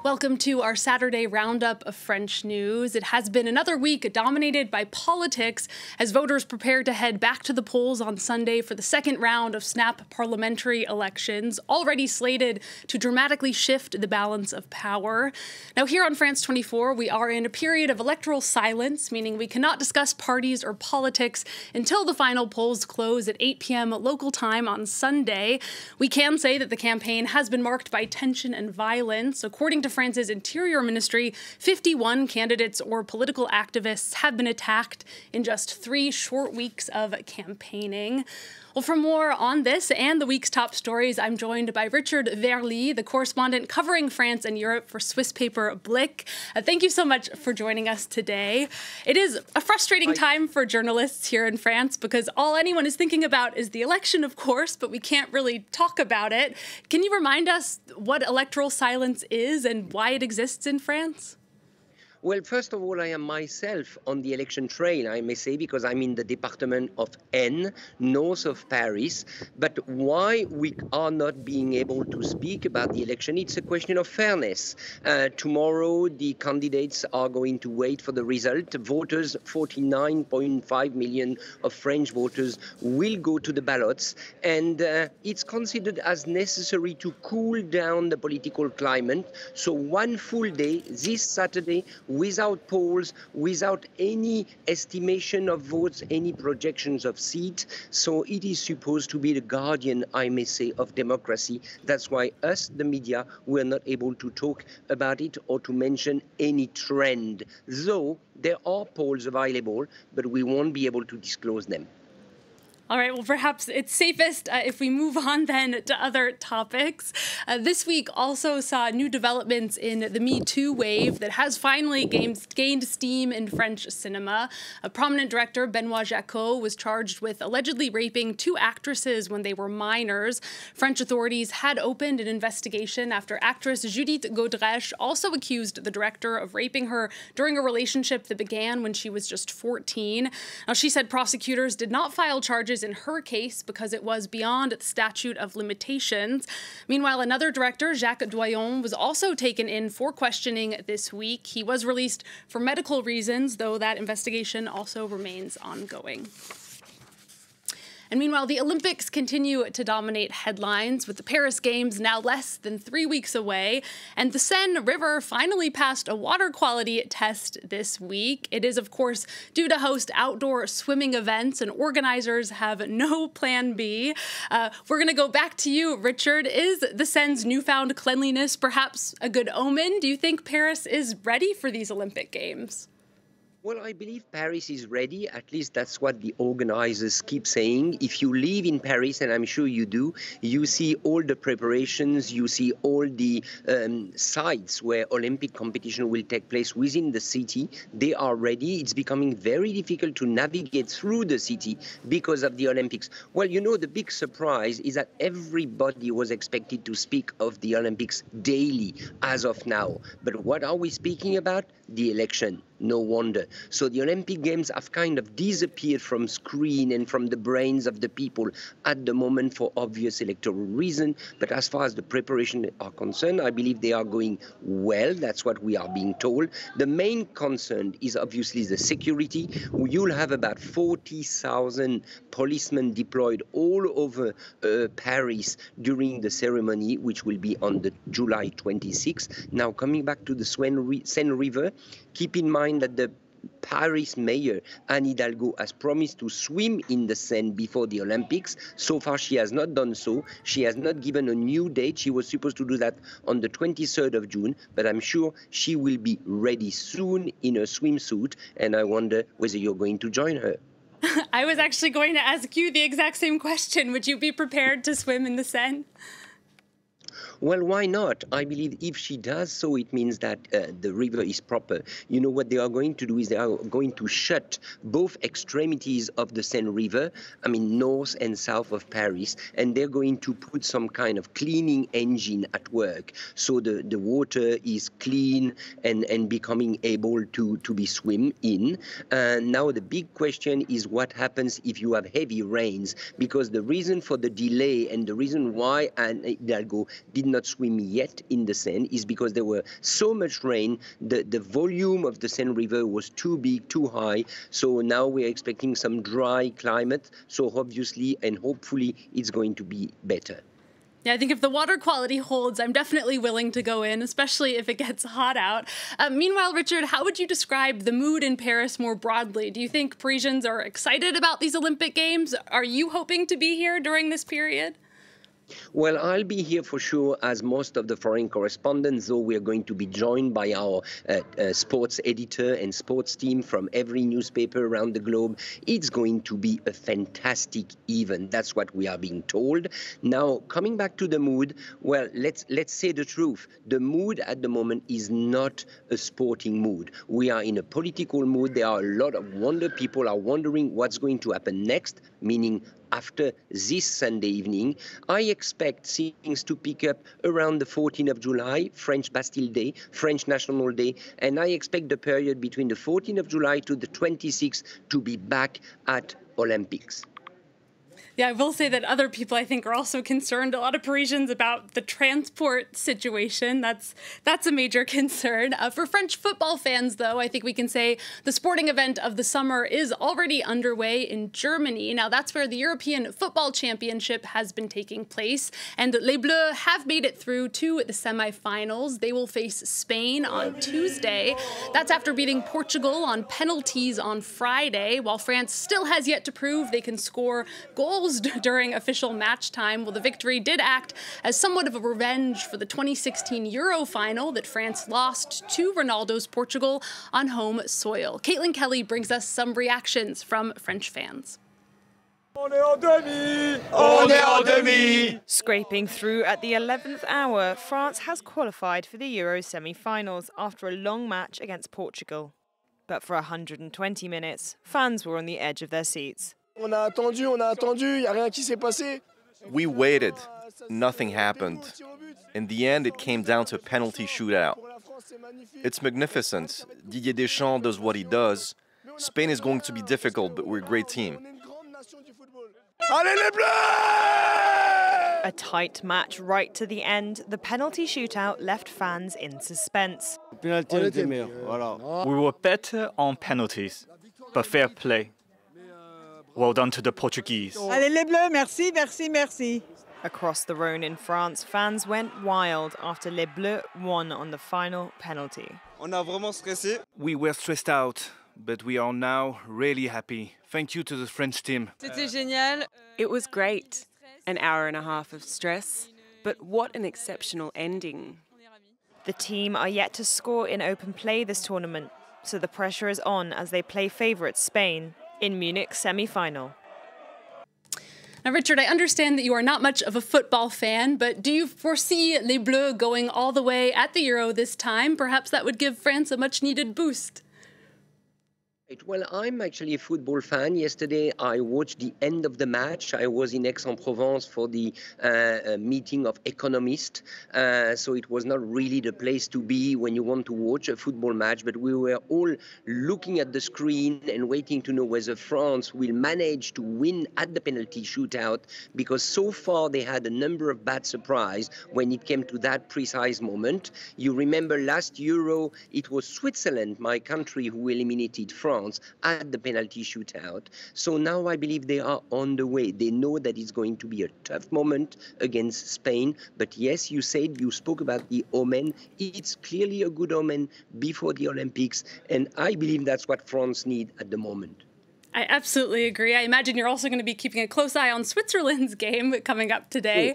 Welcome to our Saturday roundup of French news. It has been another week dominated by politics as voters prepare to head back to the polls on Sunday for the second round of snap parliamentary elections, already slated to dramatically shift the balance of power. Now, here on France 24, we are in a period of electoral silence, meaning we cannot discuss parties or politics until the final polls close at 8 p.m. local time on Sunday. We can say that the campaign has been marked by tension and violence. According to France's Interior Ministry, 51 candidates or political activists have been attacked in just 3 short weeks of campaigning. Well, for more on this and the week's top stories, I'm joined by Richard Verly, the correspondent covering France and Europe for Swiss paper Blick. Thank you so much for joining us today. It is a frustrating time for journalists here in France because all anyone is thinking about is the election, of course, but we can't really talk about it. Can you remind us what electoral silence is and why it exists in France? Well, first of all, I am myself on the election trail, I may say, because I'm in the department of Seine, north of Paris. But why we are not being able to speak about the election, it's a question of fairness. Tomorrow, the candidates are going to wait for the result. Voters, 49.5 million of French voters, will go to the ballots. And it's considered as necessary to cool down the political climate. So one full day, this Saturday, without polls, without any estimation of votes, any projections of seats. So it is supposed to be the guardian, I may say, of democracy. That's why us, the media, were not able to talk about it or to mention any trend. Though there are polls available, but we won't be able to disclose them. All right, well, perhaps it's safest if we move on then to other topics. This week also saw new developments in the Me Too wave that has finally gained steam in French cinema. A prominent director, Benoît Jacquot, was charged with allegedly raping 2 actresses when they were minors. French authorities had opened an investigation after actress Judith Godrèche also accused the director of raping her during a relationship that began when she was just 14. Now, she said prosecutors did not file charges in her case because it was beyond the statute of limitations. Meanwhile, another director, Jacques Doyon, was also taken in for questioning this week. He was released for medical reasons, though that investigation also remains ongoing. And meanwhile, the Olympics continue to dominate headlines, with the Paris Games now less than 3 weeks away. And the Seine River finally passed a water quality test this week. It is, of course, due to host outdoor swimming events, and organizers have no plan B. We're going to go back to you, Richard. Is the Seine's newfound cleanliness perhaps a good omen? Do you think Paris is ready for these Olympic Games? Well, I believe Paris is ready. At least that's what the organizers keep saying. If you live in Paris, and I'm sure you do, you see all the preparations, you see all the sites where Olympic competition will take place within the city. They are ready. It's becoming very difficult to navigate through the city because of the Olympics. Well, you know, the big surprise is that everybody was expected to speak of the Olympics daily as of now. But what are we speaking about? The election. No wonder. So the Olympic Games have kind of disappeared from screen and from the brains of the people at the moment for obvious electoral reasons. But as far as the preparation are concerned, I believe they are going well. That's what we are being told. The main concern is obviously the security. You'll have about 40,000 policemen deployed all over Paris during the ceremony, which will be on the July 26th. Now, coming back to the Seine River, keep in mind that the Paris mayor, Anne Hidalgo, has promised to swim in the Seine before the Olympics. So far, she has not done so. She has not given a new date. She was supposed to do that on the 23rd of June, but I'm sure she will be ready soon in a swimsuit, and I wonder whether you're going to join her. I was actually going to ask you the exact same question. Would you be prepared to swim in the Seine? Well, why not? I believe if she does so, it means that the river is proper. You know, what they are going to do is they are going to shut both extremities of the Seine River, I mean, north and south of Paris, and they're going to put some kind of cleaning engine at work. So the water is clean and becoming able to be swum in. Now, the big question is what happens if you have heavy rains, because the reason for the delay and the reason why Anne Hidalgo did did not swim yet in the Seine is because there were so much rain, the volume of the Seine River was too big, too high. So now we're expecting some dry climate. So obviously and hopefully it's going to be better. Yeah, I think if the water quality holds, I'm definitely willing to go in, especially if it gets hot out. Meanwhile, Richard, how would you describe the mood in Paris more broadly? Do you think Parisians are excited about these Olympic Games? Are you hoping to be here during this period? Well, I'll be here for sure, as most of the foreign correspondents, though we are going to be joined by our sports editor and sports team from every newspaper around the globe. It's going to be a fantastic event. That's what we are being told. Now, coming back to the mood, well, let's say the truth. The mood at the moment is not a sporting mood. We are in a political mood. There are a lot of wonder. People are wondering what's going to happen next, meaning after this Sunday evening. I expect things to pick up around the 14th of July, French Bastille Day, French National Day, and I expect the period between the 14th of July to the 26th to be back at Olympics. Yeah, I will say that other people, I think, are also concerned. A lot of Parisians about the transport situation. That's a major concern. For French football fans, though, I think we can say the sporting event of the summer is already underway in Germany. Now, that's where the European Football Championship has been taking place. And Les Bleus have made it through to the semifinals. They will face Spain on Tuesday. That's after beating Portugal on penalties on Friday, while France still has yet to prove they can score goals during official match time. Well, the victory did act as somewhat of a revenge for the 2016 Euro final that France lost to Ronaldo's Portugal on home soil. Caitlin Kelly brings us some reactions from French fans. On est en demi! On est en demi! Scraping through at the 11th hour, France has qualified for the Euro semi-finals after a long match against Portugal. But for 120 minutes, fans were on the edge of their seats. On a attendu, y a rien qui s'est passé. We waited. Nothing happened. In the end, it came down to a penalty shootout. It's magnificent. Didier Deschamps does what he does. Spain is going to be difficult, but we're a great team. Allez les Bleus! A tight match right to the end, the penalty shootout left fans in suspense. We were better on penalties, but fair play. Well done to the Portuguese. Allez les Bleus, merci, merci, merci. Across the Rhône in France, fans went wild after Les Bleus won on the final penalty. On a vraiment stressé. We were stressed out, but we are now really happy. Thank you to the French team. C'était génial. It was great. An hour and a half of stress, but what an exceptional ending. The team are yet to score in open play this tournament, so the pressure is on as they play favourites Spain in Munich's semi-final. Now, Richard, I understand that you are not much of a football fan, but do you foresee Les Bleus going all the way at the Euro this time? Perhaps that would give France a much-needed boost. Well, I'm actually a football fan. Yesterday, I watched the end of the match. I was in Aix-en-Provence for the meeting of economists. So it was not really the place to be when you want to watch a football match. But we were all looking at the screen and waiting to know whether France will manage to win at the penalty shootout. Because so far, they had a number of bad surprises when it came to that precise moment. You remember last Euro, it was Switzerland, my country, who eliminated France at the penalty shootout. So now I believe they are on the way. They know that it's going to be a tough moment against Spain. But yes, you spoke about the omen. It's clearly a good omen before the Olympics. And I believe that's what France needs at the moment. I absolutely agree. I imagine you're also going to be keeping a close eye on Switzerland's game coming up today.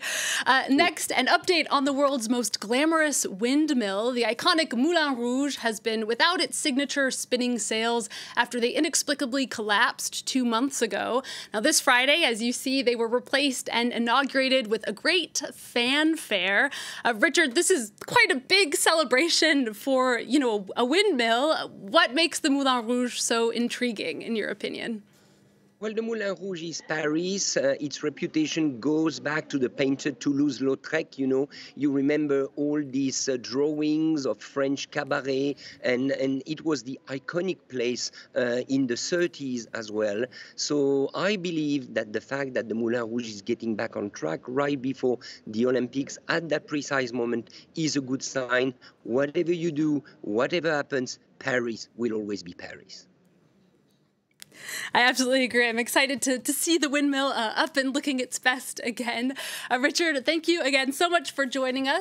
Next, an update on the world's most glamorous windmill. The iconic Moulin Rouge has been without its signature spinning sails after they inexplicably collapsed 2 months ago. Now, this Friday, as you see, they were replaced and inaugurated with a great fanfare. Richard, this is quite a big celebration for, a windmill. What makes the Moulin Rouge so intriguing, in your opinion? Well, the Moulin Rouge is Paris. Its reputation goes back to the painter Toulouse-Lautrec. You know, you remember all these drawings of French cabaret, and it was the iconic place in the 30s as well. So I believe that the fact that the Moulin Rouge is getting back on track right before the Olympics at that precise moment is a good sign. Whatever you do, whatever happens, Paris will always be Paris. I absolutely agree. I'm excited to see the windmill up and looking its best again. Richard, thank you again so much for joining us.